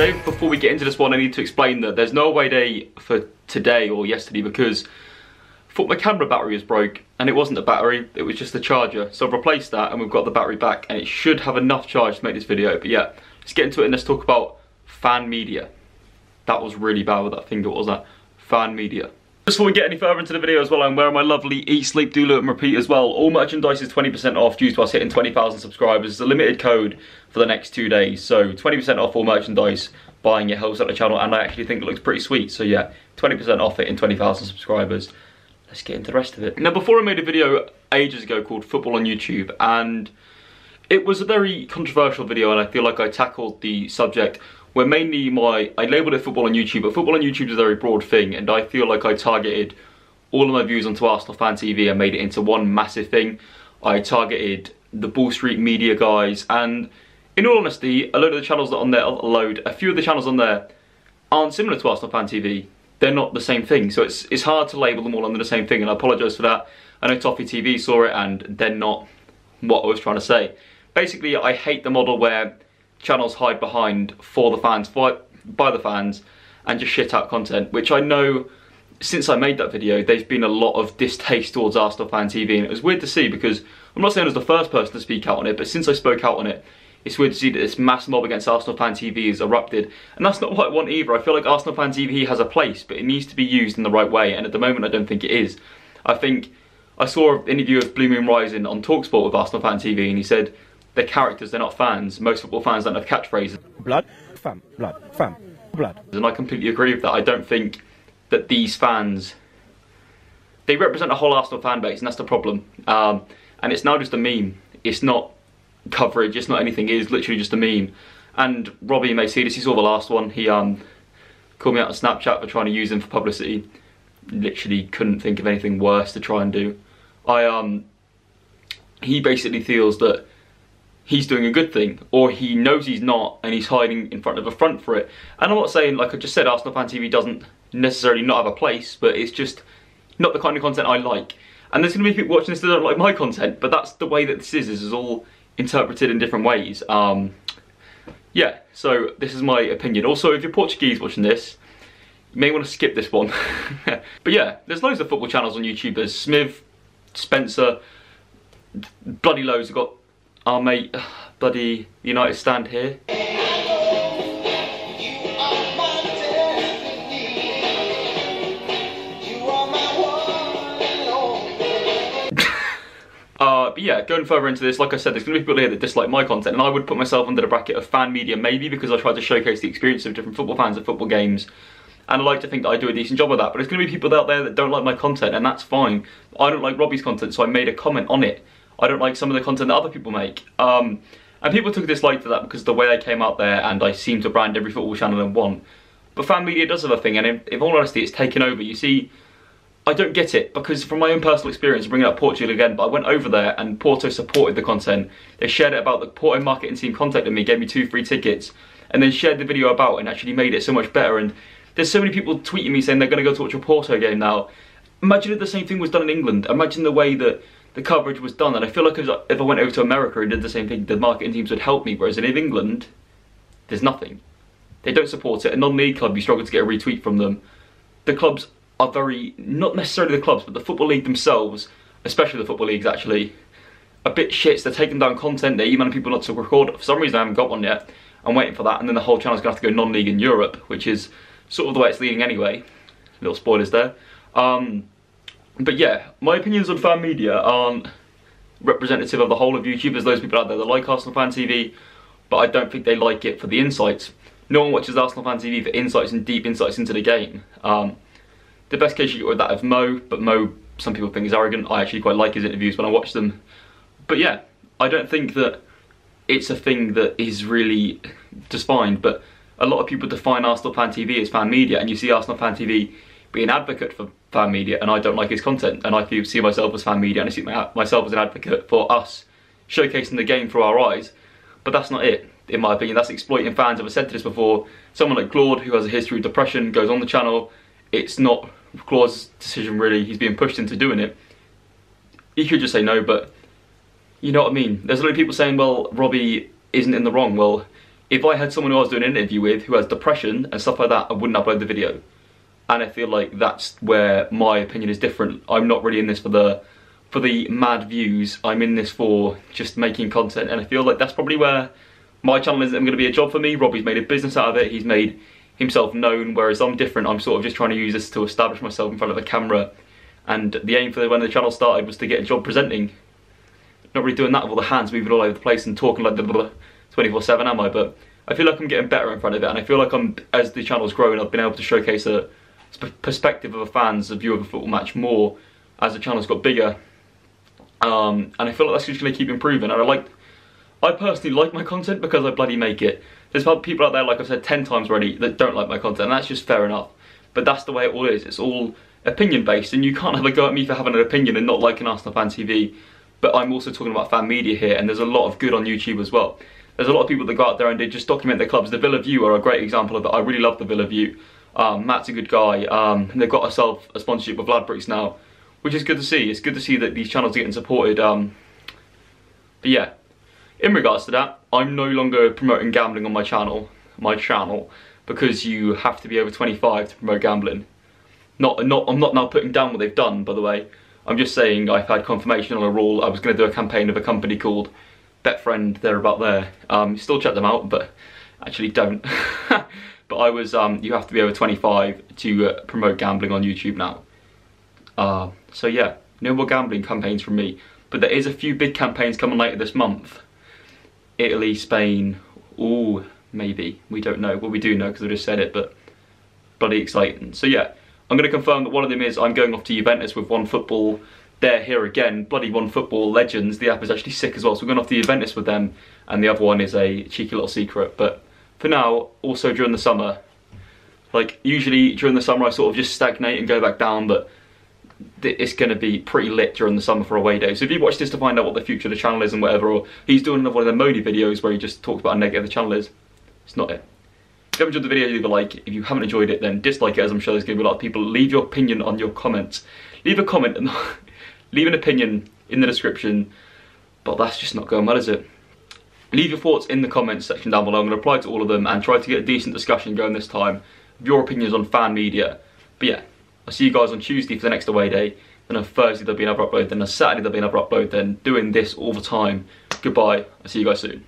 today. Before we get into this one, I need to explain that there's no away day for today or yesterday because I thought my camera battery was broke, and it wasn't a battery, it was just a charger. So I've replaced that and we've got the battery back, and it should have enough charge to make this video. But yeah, let's get into it and let's talk about fan media. That was really bad with that finger, what was that? Fan media. Just before we get any further into the video as well, I'm wearing my lovely Eat, Sleep, Do, Loot and Repeat as well. All merchandise is 20% off due to us hitting 20,000 subscribers. It's a limited code for the next 2 days. So 20% off all merchandise. Buying it helps out the channel, and I actually think it looks pretty sweet. So yeah, 20% off it in 20,000 subscribers. Let's get into the rest of it. Now, before I made a video ages ago called Football on YouTube, and it was a very controversial video, and I feel like I tackled the subject where mainly I labelled it Football on YouTube, but Football on YouTube is a very broad thing, and I feel like I targeted all of my views onto Arsenal Fan TV and made it into one massive thing. I targeted the Ball Street media guys, and in all honesty, a load of the channels that are on there, a few of the channels on there aren't similar to Arsenal Fan TV. They're not the same thing, so it's hard to label them all under the same thing, and I apologise for that. I know Toffee TV saw it, and they're not what I was trying to say. Basically, I hate the model where channels hide behind for the fans, by the fans, and just shit out content, which I know since I made that video, there's been a lot of distaste towards Arsenal Fan TV, and it was weird to see because I'm not saying I was the first person to speak out on it, but since I spoke out on it, it's weird to see that this mass mob against Arsenal Fan TV has erupted, and that's not what I want either. I feel like Arsenal Fan TV has a place, but it needs to be used in the right way, and at the moment I don't think it is. I think I saw an interview of Blue Moon Rising on TalkSport with Arsenal Fan TV, and he said they're characters, they're not fans. Most football fans don't have catchphrases. Blood, fam, blood. And I completely agree with that. I don't think that these fans, they represent a whole Arsenal fan base, and that's the problem. And it's now just a meme. It's not coverage, it's not anything, it is literally just a meme. And Robbie may see this, he saw the last one, he called me out on Snapchat for trying to use him for publicity. Literally couldn't think of anything worse to try and do. He basically feels that he's doing a good thing, or he knows he's not, and he's hiding in front of a front for it. And I'm not saying, like I just said, Arsenal Fan TV doesn't necessarily not have a place, but it's just not the kind of content I like. And there's going to be people watching this that don't like my content, but that's the way that this is all interpreted in different ways. Yeah, so this is my opinion. Also, if you're Portuguese watching this, you may want to skip this one. But yeah, there's loads of football channels on YouTube. There's Smith, Spencer, bloody loads. I've got our mate, bloody United Stand here. But yeah, going further into this, like I said, there's going to be people here that dislike my content, and I would put myself under the bracket of fan media maybe, because I try to showcase the experience of different football fans at football games, and I like to think that I do a decent job of that. But there's going to be people out there that don't like my content, and that's fine. I don't like Robbie's content, so I made a comment on it. I don't like some of the content that other people make. And people took dislike to that because of the way I came out there, and I seem to brand every football channel in one. But fan media does have a thing, and in all honesty, it's taken over. You see, I don't get it, because from my own personal experience, bringing up Portugal again, but I went over there and Porto supported the content. They shared it about, the Porto marketing team contacted me, gave me 2 free tickets, and then shared the video about it and actually made it so much better. And there's so many people tweeting me saying they're going to go to watch a Porto game now. Imagine if the same thing was done in England. Imagine the way that the coverage was done. And I feel like if I went over to America and did the same thing, the marketing teams would help me, whereas in England, there's nothing. They don't support it. A non-league club, you struggle to get a retweet from them. The clubs are very, not necessarily the clubs, but the Football League themselves, especially the Football Leagues actually, a bit shits. They're taking down content, they're emailing people not to record. For some reason I haven't got one yet. I'm waiting for that, and then the whole channel's going to have to go non-league in Europe, which is sort of the way it's leading anyway. Little spoilers there. But yeah, my opinions on fan media aren't representative of the whole of YouTube. There's those people out there that like Arsenal Fan TV, but I don't think they like it for the insights. No one watches Arsenal Fan TV for insights and deep insights into the game. The best case you get with that of Mo, but Mo, some people think is arrogant. I actually quite like his interviews when I watch them. But yeah, I don't think that it's a thing that is really defined, but a lot of people define Arsenal Fan TV as fan media, and you see Arsenal Fan TV be an advocate for fan media, and I don't like his content, and I see myself as fan media, and I see myself as an advocate for us showcasing the game through our eyes. But that's not it, in my opinion. That's exploiting fans. I've said this before. Someone like Claude, who has a history of depression, goes on the channel. It's not Claude's decision really, he's being pushed into doing it. He could just say no, but you know what I mean. There's a lot of people saying, well, Robbie isn't in the wrong. Well, if I had someone who I was doing an interview with who has depression and stuff like that, I wouldn't upload the video. And I feel like that's where my opinion is different. I'm not really in this for the mad views. I'm in this for just making content, and I feel like that's probably where my channel isn't going to be a job for me. Robbie's made a business out of it. He's made himself known, whereas I'm different. I'm sort of just trying to use this to establish myself in front of the camera. And the aim for when the channel started was to get a job presenting. Not really doing that with all the hands moving all over the place and talking like the 24/7, am I? But I feel like I'm getting better in front of it, and I feel like as the channel's grown, I've been able to showcase a perspective of a fan's view of a football match more as the channel's got bigger. And I feel like that's just going to keep improving. And I personally like my content because I bloody make it. There's people out there, like I've said 10 times already, that don't like my content, and that's just fair enough. But that's the way it all is. It's all opinion based, and you can't have a go at me for having an opinion and not liking Arsenal Fan TV. But I'm also talking about fan media here, and there's a lot of good on YouTube as well. There's a lot of people that go out there and they just document their clubs. The Villa View are a great example of it. I really love the Villa View. Matt's a good guy. And they've got themselves a sponsorship with Ladbrokes now, which is good to see. It's good to see that these channels are getting supported. But yeah, in regards to that, I'm no longer promoting gambling on my channel, because you have to be over 25 to promote gambling. I'm not now putting down what they've done, by the way. I'm just saying I've had confirmation on a rule. I was going to do a campaign of a company called Betfriend. They're about there. Still check them out, but actually don't. But I was, you have to be over 25 to promote gambling on YouTube now. So yeah, no more gambling campaigns from me. But there is a few big campaigns coming later this month. Italy, Spain, ooh, maybe. We don't know. Well, we do know because I just said it, but bloody exciting. So yeah, I'm going to confirm that one of them is I'm going off to Juventus with OneFootball. They're here again, bloody OneFootball legends. The app is actually sick as well, so we're going off to Juventus with them. And the other one is a cheeky little secret. But for now, also during the summer, like usually during the summer I sort of just stagnate and go back down, but it's going to be pretty lit during the summer for AwayDays. So if you watch this to find out what the future of the channel is and whatever, or he's doing another one of the Modi videos where he just talks about how negative the channel is, it's not it. If you haven't enjoyed the video, leave a like. If you haven't enjoyed it, then dislike it, as I'm sure there's going to be a lot of people. Leave your opinion on your comments. Leave a comment and leave an opinion in the description, but that's just not going well, is it? Leave your thoughts in the comments section down below. I'm going to reply to all of them and try to get a decent discussion going this time of your opinions on fan media. But yeah, I'll see you guys on Tuesday for the next away day. Then on Thursday there'll be another upload. Then on Saturday there'll be another upload. Then doing this all the time. Goodbye. I'll see you guys soon.